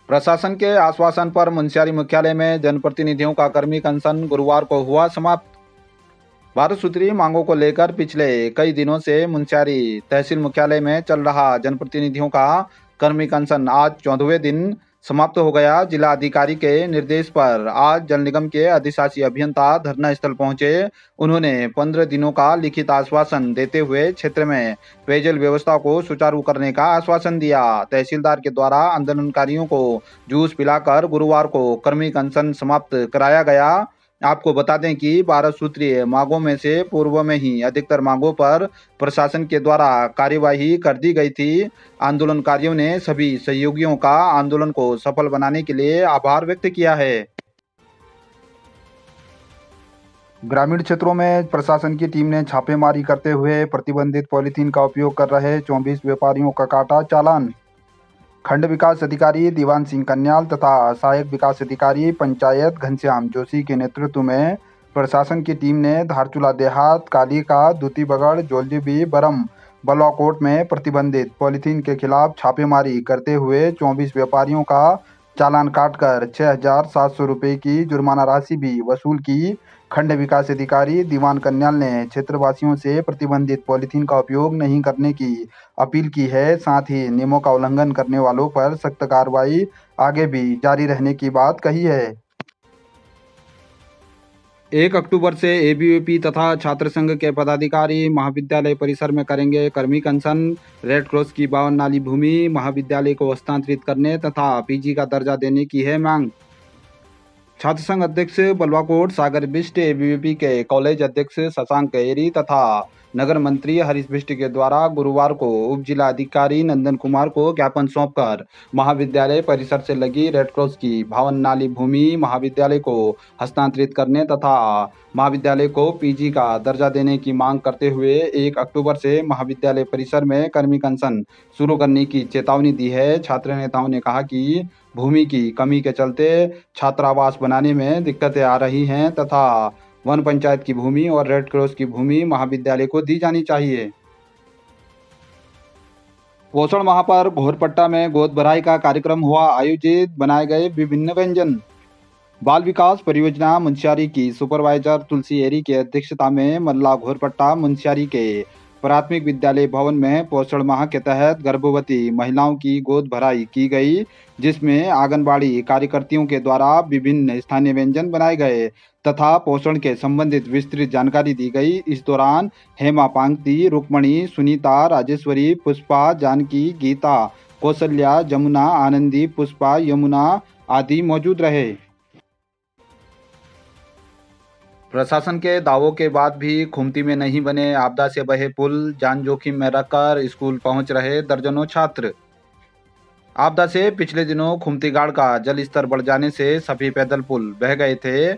प्रशासन के आश्वासन पर मुंशियारी मुख्यालय में जनप्रतिनिधियों का कर्मिक अनशन गुरुवार को हुआ समाप्त। 12 सूत्रीय मांगों को लेकर पिछले कई दिनों से मुंशियारी तहसील मुख्यालय में चल रहा जनप्रतिनिधियों का कर्मिक अनशन आज 14वें दिन समाप्त हो गया। जिला अधिकारी के निर्देश पर आज जल निगम के अधिशासी अभियंता धरना स्थल पहुंचे। उन्होंने 15 दिनों का लिखित आश्वासन देते हुए क्षेत्र में पेयजल व्यवस्था को सुचारू करने का आश्वासन दिया। तहसीलदार के द्वारा आंदोलनकारियों को जूस पिलाकर गुरुवार को कर्मिक अनशन समाप्त कराया गया। आपको बता दें कि 12 सूत्रीय मांगों में से पूर्व में ही अधिकतर मांगों पर प्रशासन के द्वारा कार्यवाही कर दी गई थी। आंदोलनकारियों ने सभी सहयोगियों का आंदोलन को सफल बनाने के लिए आभार व्यक्त किया है। ग्रामीण क्षेत्रों में प्रशासन की टीम ने छापेमारी करते हुए प्रतिबंधित पॉलीथीन का उपयोग कर रहे 24 व्यापारियों का काटा चालान। खंड विकास अधिकारी दीवान सिंह कन्याल तथा सहायक विकास अधिकारी पंचायत घनश्याम जोशी के नेतृत्व में प्रशासन की टीम ने धारचूला देहात, कालीका, दूतीबगड़, जोलजीबी, बरम, बलवाकोट में प्रतिबंधित पॉलीथीन के खिलाफ छापेमारी करते हुए 24 व्यापारियों का चालान काटकर 6,700 रुपये की जुर्माना राशि भी वसूल की। खंड विकास अधिकारी दीवान कन्याल ने क्षेत्रवासियों से प्रतिबंधित पॉलीथीन का उपयोग नहीं करने की अपील की है। साथ ही नियमों का उल्लंघन करने वालों पर सख्त कार्रवाई आगे भी जारी रहने की बात कही है। 1 अक्टूबर से एबीवीपी तथा छात्र संघ के पदाधिकारी महाविद्यालय परिसर में करेंगे कर्मिक अनशन। रेड क्रॉस की 52 नाली भूमि महाविद्यालय को हस्तांतरित करने तथा पीजी का दर्जा देने की है मांग। छात्र संघ अध्यक्ष बलवाकोट सागर बिष्ट, एबीवीपी के कॉलेज अध्यक्ष शशांक एरी तथा नगर मंत्री हरीश बिष्ट के द्वारा गुरुवार को उप जिला अधिकारी नंदन कुमार को ज्ञापन सौंपकर महाविद्यालय परिसर से लगी रेड क्रॉस की 52 नाली भूमि महाविद्यालय को हस्तांतरित करने तथा महाविद्यालय को पीजी का दर्जा देने की मांग करते हुए 1 अक्टूबर से महाविद्यालय परिसर में कर्मिक अनशन शुरू करने की चेतावनी दी है। छात्र नेताओं ने कहा कि भूमि की कमी के चलते छात्रावास बनाने में दिक्कतें आ रही हैं तथा वन पंचायत की भूमि और रेड क्रॉस की भूमि महाविद्यालय को दी जानी चाहिए। पोषण माह पर घोरपट्टा में गोद भराई का कार्यक्रम हुआ आयोजित, बनाए गए विभिन्न व्यंजन। बाल विकास परियोजना मुंशियारी की सुपरवाइजर तुलसी एरी की अध्यक्षता में मल्ला घोरपट्टा मुंशियारी के प्राथमिक विद्यालय भवन में पोषण माह के तहत गर्भवती महिलाओं की गोद भराई की गई, जिसमें आंगनबाड़ी कार्यकर्तियों के द्वारा विभिन्न स्थानीय व्यंजन बनाए गए तथा पोषण के संबंधित विस्तृत जानकारी दी गई। इस दौरान हेमा पांगती, रुक्मणी, सुनीता, राजेश्वरी, पुष्पा, जानकी, गीता, कौशल्या, जमुना, आनंदी, पुष्पा, यमुना आदि मौजूद रहे। प्रशासन के दावों के बाद भी खुमती में नहीं बने आपदा से बहे पुल, जान जोखिम में रखकर स्कूल पहुंच रहे दर्जनों छात्र। आपदा से पिछले दिनों खुमती गाड़ का जल स्तर बढ़ जाने से सभी पैदल पुल बह गए थे।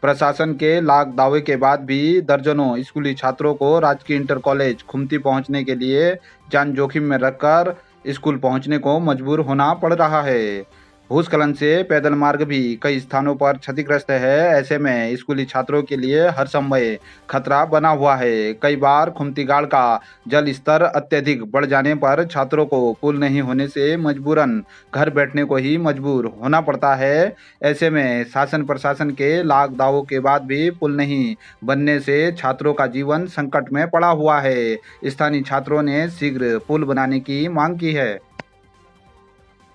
प्रशासन के लाख दावे के बाद भी दर्जनों स्कूली छात्रों को राजकीय इंटर कॉलेज खुमती पहुंचने के लिए जान जोखिम में रखकर स्कूल पहुंचने को मजबूर होना पड़ रहा है। भूस्खलन से पैदल मार्ग भी कई स्थानों पर क्षतिग्रस्त है। ऐसे में स्कूली छात्रों के लिए हर समय खतरा बना हुआ है। कई बार खुमती गाड़ का जल स्तर अत्यधिक बढ़ जाने पर छात्रों को पुल नहीं होने से मजबूरन घर बैठने को ही मजबूर होना पड़ता है। ऐसे में शासन प्रशासन के लाख दावों के बाद भी पुल नहीं बनने से छात्रों का जीवन संकट में पड़ा हुआ है। स्थानीय छात्रों ने शीघ्र पुल बनाने की मांग की है।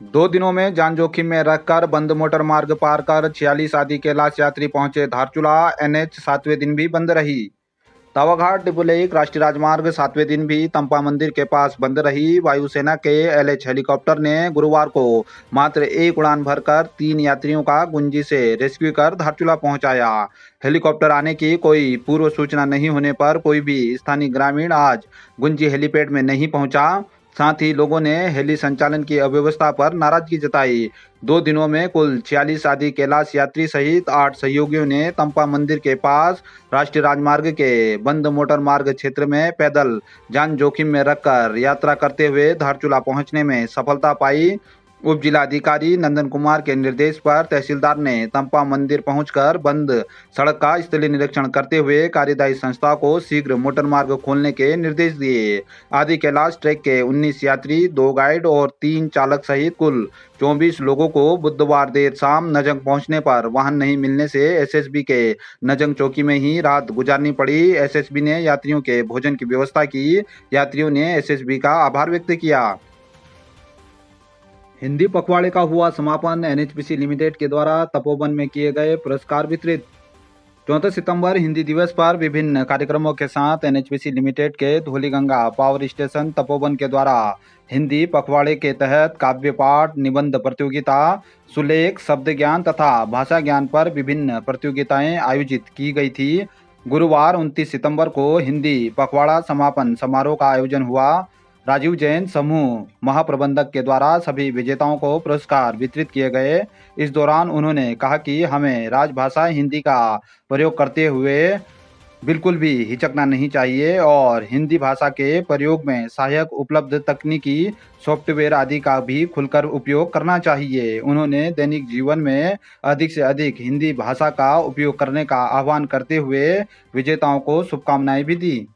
2 दिनों में जान जोखिम में रखकर बंद मोटर मार्ग पार कर 46 आदि कैलाश यात्री पहुंचे धारचूला। NH 7वें दिन भी बंद रही। तावाघाट डिपुलेक राष्ट्रीय राजमार्ग 7वें दिन भी तंपा मंदिर के पास बंद रही। वायुसेना के LH हेलीकॉप्टर ने गुरुवार को मात्र 1 उड़ान भरकर 3 यात्रियों का गुंजी से रेस्क्यू कर धारचूला पहुंचाया। हेलीकॉप्टर आने की कोई पूर्व सूचना नहीं होने पर कोई भी स्थानीय ग्रामीण आज गुंजी हेलीपैड में नहीं पहुंचा। साथ ही लोगों ने हेली संचालन की अव्यवस्था पर नाराजगी जताई। 2 दिनों में कुल 46 आदि कैलाश यात्री सहित 8 सहयोगियों ने तंपा मंदिर के पास राष्ट्रीय राजमार्ग के बंद मोटर मार्ग क्षेत्र में पैदल जान जोखिम में रखकर यात्रा करते हुए धारचूला पहुंचने में सफलता पाई। उप जिलाधिकारी नंदन कुमार के निर्देश पर तहसीलदार ने तंपा मंदिर पहुंचकर बंद सड़क का स्थलीय निरीक्षण करते हुए कार्यदायी संस्था को शीघ्र मोटर मार्ग खोलने के निर्देश दिए। आदि कैलाश ट्रैक के 19 यात्री, 2 गाइड और 3 चालक सहित कुल 24 लोगों को बुधवार देर शाम नजंग पहुंचने पर वाहन नहीं मिलने से एसएसबी के नजंग चौकी में ही रात गुजारनी पड़ी। एसएसबी ने यात्रियों के भोजन की व्यवस्था की। यात्रियों ने एसएसबी का आभार व्यक्त किया। हिंदी पखवाड़े का हुआ समापन। एनएचपीसी लिमिटेड के द्वारा तपोवन में किए गए पुरस्कार वितरित। 14 सितंबर हिंदी दिवस पर विभिन्न कार्यक्रमों के साथ एनएचपीसी लिमिटेड के धौलीगंगा पावर स्टेशन तपोवन के द्वारा हिंदी पखवाड़े के तहत काव्य पाठ, निबंध प्रतियोगिता, सुलेख, शब्द ज्ञान तथा भाषा ज्ञान पर विभिन्न प्रतियोगिताएं आयोजित की गई थी। गुरुवार 29 सितंबर को हिंदी पखवाड़ा समापन समारोह का आयोजन हुआ। राजीव जैन समूह महाप्रबंधक के द्वारा सभी विजेताओं को पुरस्कार वितरित किए गए। इस दौरान उन्होंने कहा कि हमें राजभाषा हिंदी का प्रयोग करते हुए बिल्कुल भी हिचकना नहीं चाहिए और हिंदी भाषा के प्रयोग में सहायक उपलब्ध तकनीकी सॉफ्टवेयर आदि का भी खुलकर उपयोग करना चाहिए। उन्होंने दैनिक जीवन में अधिक से अधिक हिंदी भाषा का उपयोग करने का आह्वान करते हुए विजेताओं को शुभकामनाएं भी दी।